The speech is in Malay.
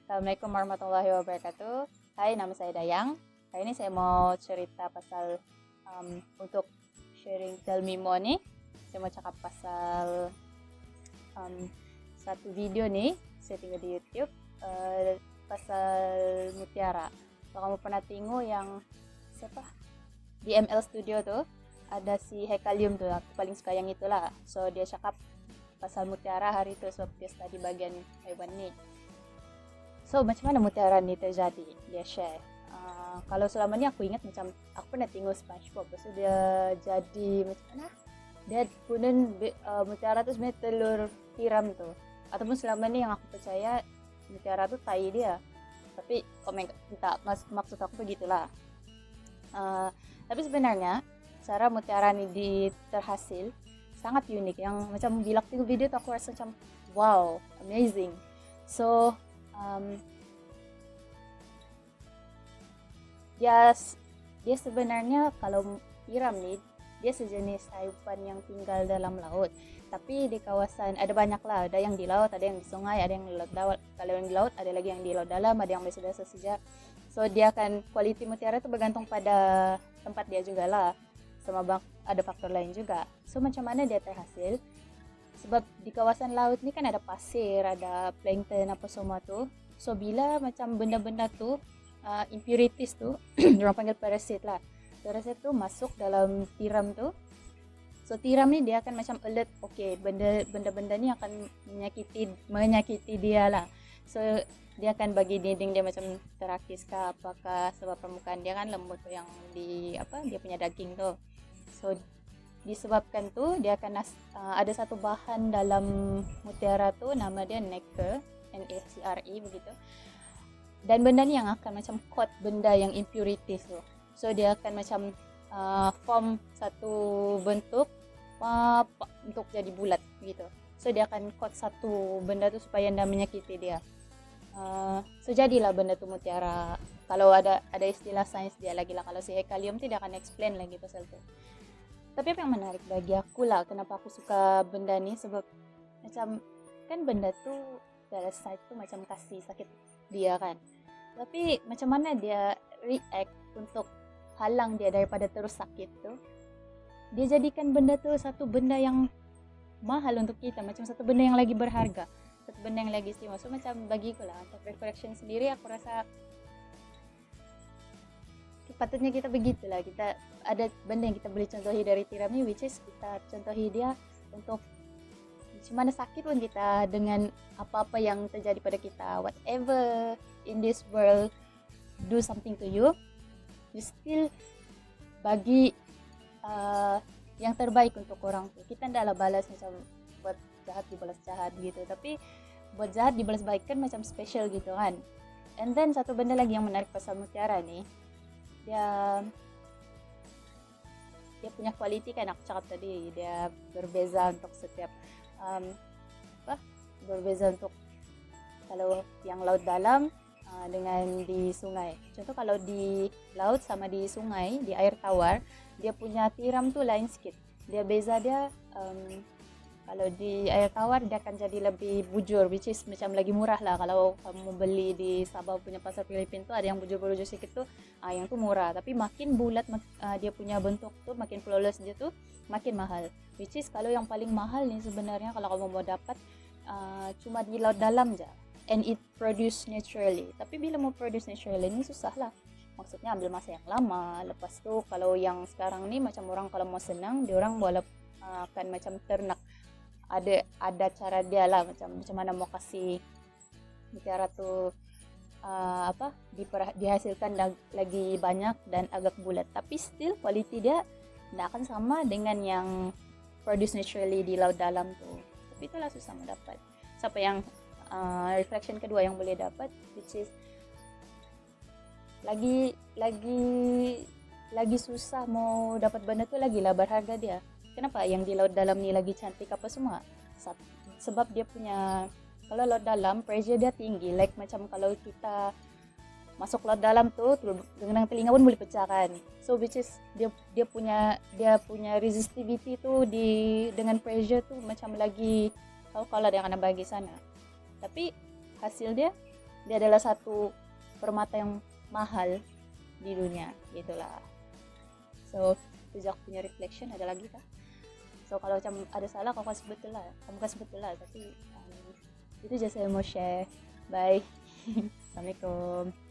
Assalamualaikum warahmatullahi wabarakatuh. Hai, nama saya Dayang. Kali ini saya mau cerita pasal untuk sharing Telmimo nih. Saya mau cakap pasal satu video nih, saya tinggal di YouTube pasal mutiara. Kalau kamu pernah tengok yang siapa di ML Studio tuh, ada si Hekalium tuh, aku paling suka yang itulah. So dia cakap pasal mutiara hari itu sebab dia study bagian hewan nih. So macam mana mutiara ni terjadi, dia share. Kalau selama ni aku ingat macam aku pernah tengok SpongeBob, lepas tu dia jadi macam mana, dia punya mutiara tu sebenarnya telur tiram tu, ataupun selama ni yang aku percaya mutiara tu tai dia, tapi komen tak, maksud aku begitulah. Tapi sebenarnya cara mutiara ni terhasil sangat unik, yang macam bila aku tengok video tu aku rasa macam wow, amazing. So dia sebenarnya kalau tiram ni dia sejenis haywan yang tinggal dalam laut, tapi di kawasan ada banyak lah, ada yang di laut, ada yang di sungai, ada yang di laut dalam. Kalau yang di laut ada lagi yang di laut dalam, ada yang biasa-biasa saja. So dia akan kualiti mutiara itu bergantung pada tempat dia juga lah, sama ada faktor lain juga. So macam mana dia terhasil? Sebab di kawasan laut ni kan ada pasir, ada plankton apa semua tu. So bila macam benda-benda tu impurities tu orang panggil parasit lah. Parasit tu masuk dalam tiram tu. So tiram ni dia akan macam alert, okay, benda-benda ni akan menyakiti dia lah. So dia akan bagi dinding dia macam terakis kah apakah, sebab permukaan dia kan lembut tu, yang dia punya daging tu. So disebabkan tu dia akan ada satu bahan dalam mutiara tu, nama dia nacre, NaCre begitu. Dan benda ni yang akan macam coat benda yang impurities tu. So dia akan macam form satu bentuk untuk jadi bulat begitu. So dia akan coat satu benda tu supaya tidak menyakiti dia. So jadilah benda tu mutiara. Kalau ada istilah sains dia lagi lah. Kalau si Hekalium tu dia akan explain lagi pasal tu. Tapi apa yang menarik bagi aku lah, kenapa aku suka benda ni, sebab macam kan benda tu dari side tu macam kasih sakit dia kan. Tapi macam mana dia react untuk halang dia daripada terus sakit tu. Dia jadikan benda tu satu benda yang mahal untuk kita, macam satu benda yang lagi berharga, satu benda yang lagi istimewa. So macam bagiku lah, untuk reflection sendiri aku rasa patutnya kita begitulah. Kita ada benda yang kita boleh contohi dari tiram ni, which is kita contohi dia untuk macam mana sakit pun kita dengan apa-apa yang terjadi pada kita, whatever in this world do something to you, you still bagi yang terbaik untuk orang tu. Kita tidaklah balas macam buat jahat dibalas jahat gitu, tapi buat jahat dibalas baik kan macam special gitu kan. And then satu benda lagi yang menarik pasal mutiara ni, dia punya quality kan, aku cakap tadi dia berbeza untuk setiap berbeza untuk kalau yang laut dalam dengan di sungai. Contoh kalau di laut sama di sungai, di air tawar, dia punya tiram tu lain sikit. Dia beza dia kalau di air tawar dia akan jadi lebih bujur, which is macam lagi murah lah. Kalau kamu beli di Sabah punya pasar Filipin tu, ada yang bujur-bujur sikit tu, yang tu murah. Tapi makin bulat dia punya bentuk tu, makin flawless dia tu, makin mahal. Which is kalau yang paling mahal ni sebenarnya kalau kamu mau dapat cuma di laut dalam je, and it produce naturally. Tapi bila mau produce naturally ni susah lah. Maksudnya ambil masa yang lama. Lepas tu kalau yang sekarang ni macam orang kalau mau senang, dia orang boleh akan macam ternak. Ada cara dia lah, macam mana mau kasih mutiara tu dihasilkan lagi banyak dan agak bulat, tapi still quality dia tidak akan sama dengan yang produce naturally di laut dalam tu. Tapi itulah susah mendapat. Siapa yang reflection kedua yang boleh dapat, which is lagi susah mau dapat benda tu, lagi lah berharga dia. Kenapa yang di laut dalam ni lagi cantik apa semua? Sebab dia punya, kalau laut dalam pressure dia tinggi, like macam kalau kita masuk laut dalam tu dengan telinga pun boleh pecah kan. So which is dia punya resistivity tu dengan pressure tu macam lagi kalau ada yang kena bagi sana. Tapi hasil dia dia adalah satu permata yang mahal di dunia gitulah. So itu aku punya reflection. Ada lagi kah? So kalau macam ada salah kamu kasih betul lah, tapi itu aja saya mau share. Bye. Assalamualaikum.